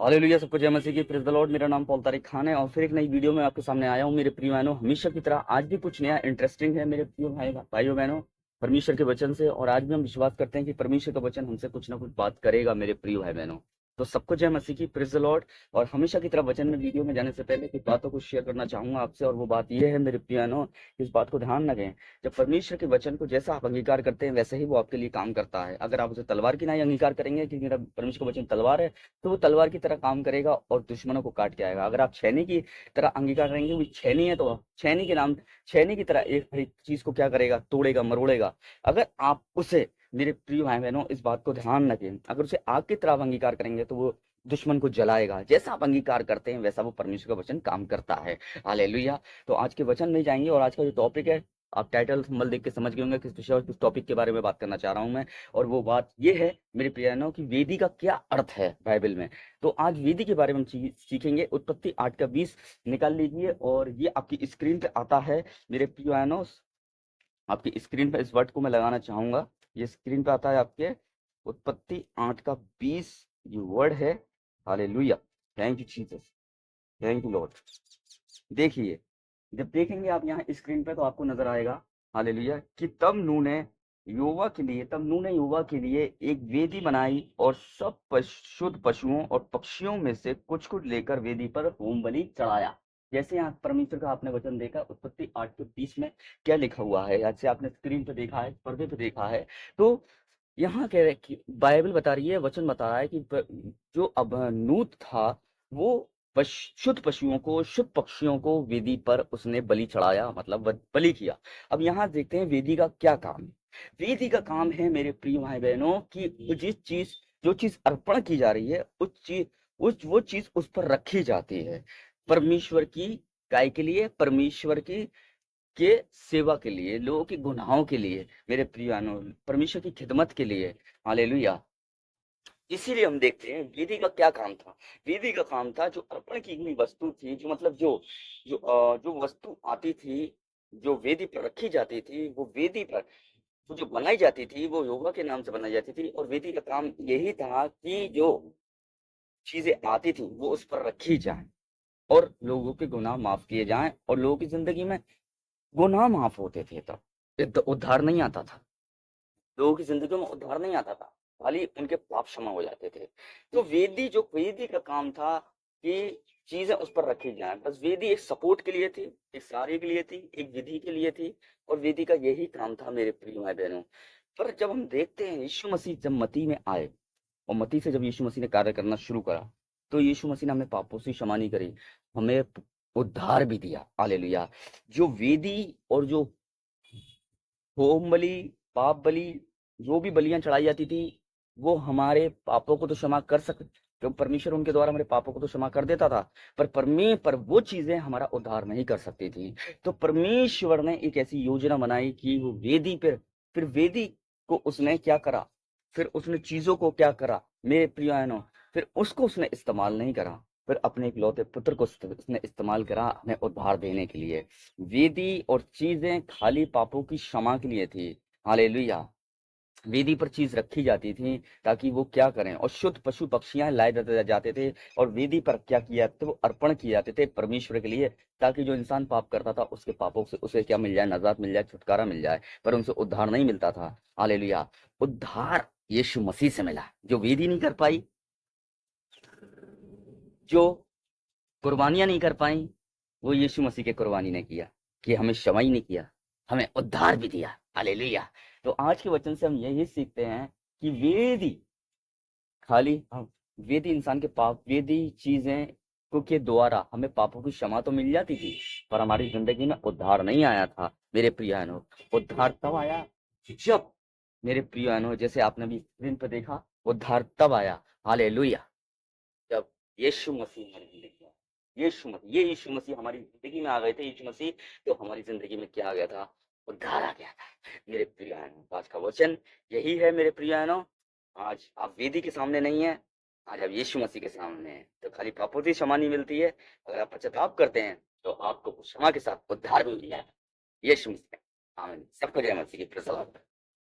Hallelujah, सबको जय मसीह की। Praise the Lord. मेरा नाम पॉल तारिक खान है और फिर एक नई वीडियो में आपके सामने आया हूँ मेरे प्रिय बहनों। हमेशा की तरह आज भी कुछ नया इंटरेस्टिंग है मेरे प्रिय भाइयों बहनों, परमेश्वर के वचन से। और आज भी हम विश्वास करते हैं कि परमेश्वर का वचन हमसे कुछ ना कुछ बात करेगा मेरे प्रिय भाई बहनों। तो सबको जय मसीह की। Praise the Lord. और हमेशा की तरह वचन में वीडियो में जाने से पहले कुछ बातों को शेयर करना चाहूंगा आपसे, और वो बात ये है मेरे प्रिय बहनों, इस बात को ध्यान रखें। जब परमेश्वर के वचन को जैसा आप अंगीकार करते हैं वैसे ही वो आपके लिए काम करता है। अगर आप उसे तलवार की नहीं अंगीकार करेंगे कि मेरा परमेश्वर का वचन तलवार है, तो वो तलवार की तरह काम करेगा और दुश्मनों को काट के आएगा। अगर आप छेनी की तरह अंगीकार करेंगे, वो छेनी है, तो छेनी के नाम छेनी की तरह एक हर एक चीज को क्या करेगा, तोड़ेगा, मरोड़ेगा। अगर आप उसे, मेरे प्रिय भाई बहनों, इस बात को ध्यान रखें, अगर उसे आग की तरह आप अंगीकार करेंगे तो वो दुश्मन को जलाएगा। जैसा आप अंगीकार करते हैं वैसा वो परमेश्वर का वचन काम करता है। हालेलुया। तो आज के वचन में जाएंगे और आज का जो टॉपिक है, आप टाइटल सिंबल देख के समझ गए होंगे किस विषय और किस टॉपिक के बारे में बात करना चाह रहा हूं मैं। और वो बात ये है मेरे प्रियजनों की, वेदी का क्या अर्थ है बाइबल में। तो आज वेदी के बारे में हम सीखेंगे। उत्पत्ति 8 का 20 निकाल लीजिए और ये आपकी स्क्रीन पे आता है मेरे प्रियजनों। आपकी स्क्रीन पे इस वर्ड को मैं लगाना चाहूंगा। ये स्क्रीन पे आता है आपके, उत्पत्ति 8 का 20 ये वर्ड है। Hallelujah. Thank you Jesus, thank you Lord. देखिए, जब देखेंगे आप यहाँ स्क्रीन पे तो आपको नजर आएगा, हालेलुया, कि तब नूह ने यहोवा के लिए एक वेदी बनाई और सब शुद्ध पशुओं और पक्षियों में से कुछ कुछ लेकर वेदी पर होम बलि चढ़ाया। जैसे यहाँ परमेश्वर का आपने वचन देखा उत्पत्ति 8 के 20 में क्या लिखा हुआ है, जैसे आपने स्क्रीन पे देखा है, पर्दे पे देखा है। तो यहाँ कह रहे कि बाइबल बता रही है, वचन बता रहा है कि जो अब नूह था वो शुद्ध पशुओं को, शुद्ध पक्षियों को वेदी पर उसने बलि चढ़ाया, मतलब बलि किया। अब यहाँ देखते हैं वेदी का क्या काम है। वेदी का काम है मेरे प्रिय भाई बहनों की, जो चीज अर्पण की जा रही है वो चीज उस पर रखी जाती है परमेश्वर की गाय के लिए, परमेश्वर की के सेवा के लिए, लोगों के गुनाहों के लिए, मेरे प्रियानो, परमेश्वर की खिदमत के लिए। हालेलुया। इसीलिए हम देखते हैं वेदी का क्या काम था। वेदी का काम था, जो अर्पण की हुई वस्तु थी, जो मतलब जो वस्तु आती थी, जो वेदी पर रखी जाती थी, वो वेदी पर वो जो बनाई जाती थी वो यहोवा के नाम से बनाई जाती थी। और वेदी का काम यही था कि जो चीजें आती थी वो उस पर रखी जाए और लोगों के गुनाह माफ किए जाएं, और लोगों की जिंदगी में गुनाह माफ होते थे। तब उद्धार नहीं आता था, लोगों की जिंदगी में उद्धार नहीं आता था, खाली उनके पाप क्षमा हो जाते थे। तो वेदी का काम था कि चीजें उस पर रखी जाएं। बस वेदी एक सपोर्ट के लिए थी, एक सहारे के लिए थी, एक विधि के लिए थी, और वेदी का यही काम था मेरे प्रिय भाई बहनों। पर जब हम देखते हैं यीशु मसीह जब मती में आए, और मती से जब यीशु मसीह ने कार्य करना शुरू करा, तो यीशु मसीह ने हमें पापों से क्षमा नहीं करी, हमें उद्धार भी दिया। हालेलुया। जो वेदी और जो होम बलि, पाप बलि, जो भी बलियां चढ़ाई जाती थी, वो हमारे पापों को तो क्षमा कर सक, जो परमेश्वर उनके द्वारा हमारे पापों को तो क्षमा कर देता था, पर वो चीजें हमारा उद्धार नहीं कर सकती थी। तो परमेश्वर ने एक ऐसी योजना बनाई कि वो वेदी पर, फिर वेदी को उसने क्या करा, फिर उसने चीजों को क्या करा मेरे प्रियजनों, फिर उसको उसने इस्तेमाल नहीं करा, फिर अपने इकलौते पुत्र को उसने इस्तेमाल करा हमें उद्धार देने के लिए। वेदी और चीजें खाली पापों की क्षमा के लिए थी। हालेलुया। वेदी पर चीज रखी जाती थी ताकि वो क्या करें, और शुद्ध पशु पक्षियां लाए जाते थे, और वेदी पर क्या किया जाते थे, वो अर्पण किए जाते थे परमेश्वर के लिए, ताकि जो इंसान पाप करता था उसके पापों से उसे क्या मिल जाए, नजात मिल जाए, छुटकारा मिल जाए, पर उनसे उद्धार नहीं मिलता था। हालेलुया। उद्धार यीशु मसीह से मिला, जो वेदी नहीं कर पाई, जो कुर्बानियां नहीं कर पाई, वो यीशु मसीह के कुर्बानी ने किया, कि हमें क्षमा ही नहीं किया, हमें उद्धार भी दिया। हालेलुया। तो आज के वचन से हम यही सीखते हैं कि वेदी खाली हम, वेदी इंसान के पाप, वेदी चीजें को के द्वारा हमें पापों की क्षमा तो मिल जाती थी, पर हमारी जिंदगी में उद्धार नहीं आया था मेरे प्रियजनों। उद्धार तब आया जब, मेरे प्रियजनों, जैसे आपने भी स्क्रीन पर देखा, उद्धार तब आया, हालेलुया, जब यीशु मसीह हमारी जिंदगी में, ये यीशु मसीह हमारी जिंदगी में आ गए थे। यीशु मसीह तो हमारी जिंदगी में क्या आ गया था, उद्धार आ गया था मेरे प्रियजनों। आज का वचन यही है मेरे प्रियजनों। आज आप वेदी के सामने नहीं है, आज आप यीशु मसीह के सामने हैं, तो खाली पापों की क्षमा नहीं मिलती है, अगर आप पश्चाताप करते हैं तो आपको क्षमा के साथ उद्धार भी मिल जाए यीशु मसीह। आमीन। सबको जय मसीह की प्रसन्न।